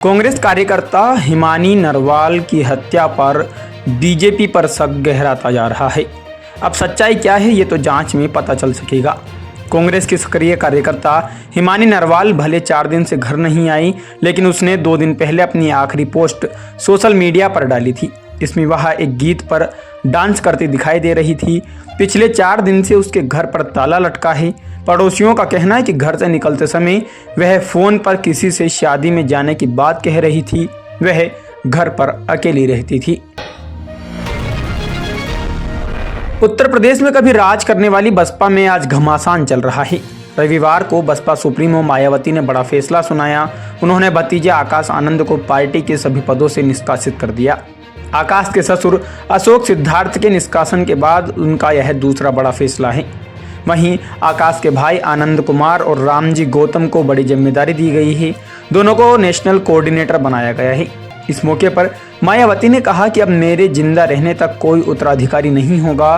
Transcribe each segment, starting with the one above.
कांग्रेस कार्यकर्ता हिमानी नरवाल की हत्या पर बीजेपी पर शक गहराता जा रहा है। अब सच्चाई क्या है ये तो जांच में पता चल सकेगा। कांग्रेस की सक्रिय कार्यकर्ता हिमानी नरवाल भले 4 दिन से घर नहीं आई, लेकिन उसने 2 दिन पहले अपनी आखिरी पोस्ट सोशल मीडिया पर डाली थी। इसमें वह एक गीत पर डांस करती दिखाई दे रही थी। पिछले 4 दिन से उसके घर पर ताला लटका है। पड़ोसियों का कहना है कि घर से निकलते समय वह फोन पर किसी से शादी में जाने की बात कह रही थी। वह घर पर अकेली रहती थी। उत्तर प्रदेश में कभी राज करने वाली बसपा में आज घमासान चल रहा है। रविवार को बसपा सुप्रीमो मायावती ने बड़ा फैसला सुनाया। उन्होंने भतीजे आकाश आनंद को पार्टी के सभी पदों से निष्कासित कर दिया। आकाश के ससुर अशोक सिद्धार्थ के निष्कासन के बाद उनका यह दूसरा बड़ा फैसला है। वहीं आकाश के भाई आनंद कुमार और रामजी गौतम को बड़ी जिम्मेदारी दी गई है। दोनों को नेशनल कोऑर्डिनेटर बनाया गया है। इस मौके पर मायावती ने कहा कि अब मेरे जिंदा रहने तक कोई उत्तराधिकारी नहीं होगा।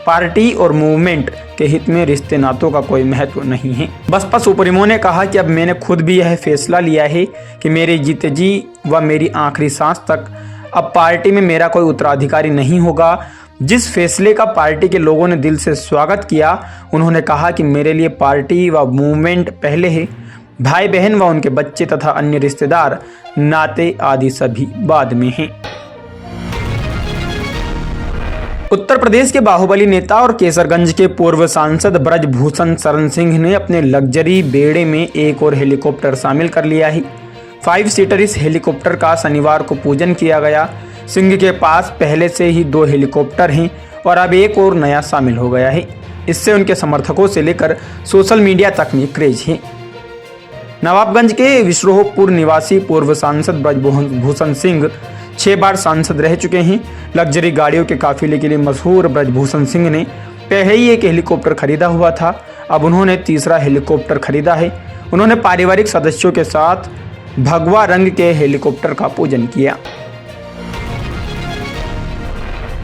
पार्टी और मूवमेंट के हित में रिश्ते नातों का कोई महत्व नहीं है। बसपा सुप्रीमो ने कहा कि अब मैंने खुद भी यह फैसला लिया है कि मेरे जीते जी व मेरी आखिरी सांस तक अब पार्टी में मेरा कोई उत्तराधिकारी नहीं होगा। जिस फैसले का पार्टी के लोगों ने दिल से स्वागत किया, उन्होंने कहा कि मेरे लिए पार्टी व मूवमेंट पहले है, भाई बहन व उनके बच्चे तथा अन्य रिश्तेदार नाते आदि सभी बाद में हैं। उत्तर प्रदेश के बाहुबली नेता और केसरगंज के पूर्व सांसद ब्रजभूषण शरण सिंह ने अपने लग्जरी बेड़े में एक और हेलीकॉप्टर शामिल कर लिया है। 5 सीटर इस हेलीकॉप्टर का शनिवार को पूजन किया गया। सिंह के पास पहले से ही 2 हेलीकॉप्टर हैं और अब एक और नया शामिल हो गया है। इससे उनके समर्थकों से लेकर सोशल मीडिया तक में क्रेज है। नवाबगंज के विश्रोहपुर निवासी पूर्व सांसद ब्रजभूषण सिंह 6 बार सांसद रह चुके हैं। लग्जरी गाड़ियों के काफिले के लिए मशहूर ब्रजभूषण सिंह ने पहले ही एक हेलीकॉप्टर खरीदा हुआ था। अब उन्होंने तीसरा हेलीकॉप्टर खरीदा है। उन्होंने पारिवारिक सदस्यों के साथ भगवा रंग के हेलीकॉप्टर का पूजन किया।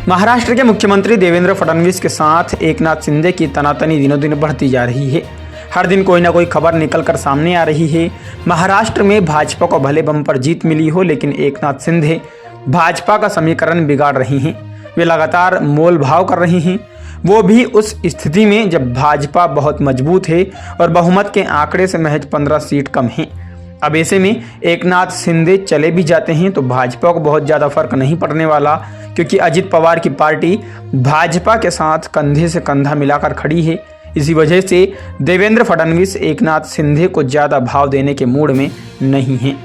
महाराष्ट्र के मुख्यमंत्री देवेंद्र फडणवीस के साथ एकनाथ शिंदे की तनातनी दिनों दिन बढ़ती जा रही है। हर दिन कोई ना कोई खबर निकलकर सामने आ रही है। महाराष्ट्र में भाजपा को भले बम्पर जीत मिली हो, लेकिन एकनाथ शिंदे भाजपा का समीकरण बिगाड़ रही हैं। वे लगातार मोल भाव कर रही हैं, वो भी उस स्थिति में जब भाजपा बहुत मजबूत है और बहुमत के आंकड़े से महज 15 सीट कम हैं। अब ऐसे में एकनाथ शिंदे चले भी जाते हैं तो भाजपा को बहुत ज़्यादा फर्क नहीं पड़ने वाला, क्योंकि अजित पवार की पार्टी भाजपा के साथ कंधे से कंधा मिलाकर खड़ी है। इसी वजह से देवेंद्र फडणवीस एकनाथ शिंदे को ज़्यादा भाव देने के मूड में नहीं हैं।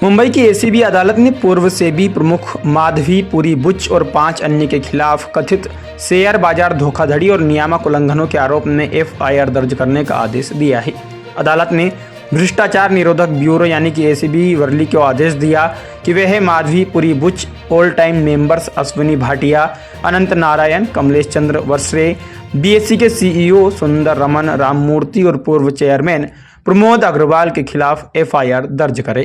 मुंबई की एसीबी अदालत ने पूर्व सेबी प्रमुख माधवी पुरी बुच और 5 अन्य के खिलाफ कथित शेयर बाजार धोखाधड़ी और नियामक उल्लंघनों के आरोप में एफआईआर दर्ज करने का आदेश दिया है। अदालत ने भ्रष्टाचार निरोधक ब्यूरो यानी कि एसीबी वर्ली को आदेश दिया कि वह Madhabi Puri Buch, all time members Ashwini Bhatia, Ananth Narayan, Kamlesh Chandra Varshney, BSC के सीईओ सुंदर रमन राममूर्ति और पूर्व चेयरमैन प्रमोद अग्रवाल के खिलाफ एफआईआर दर्ज करे।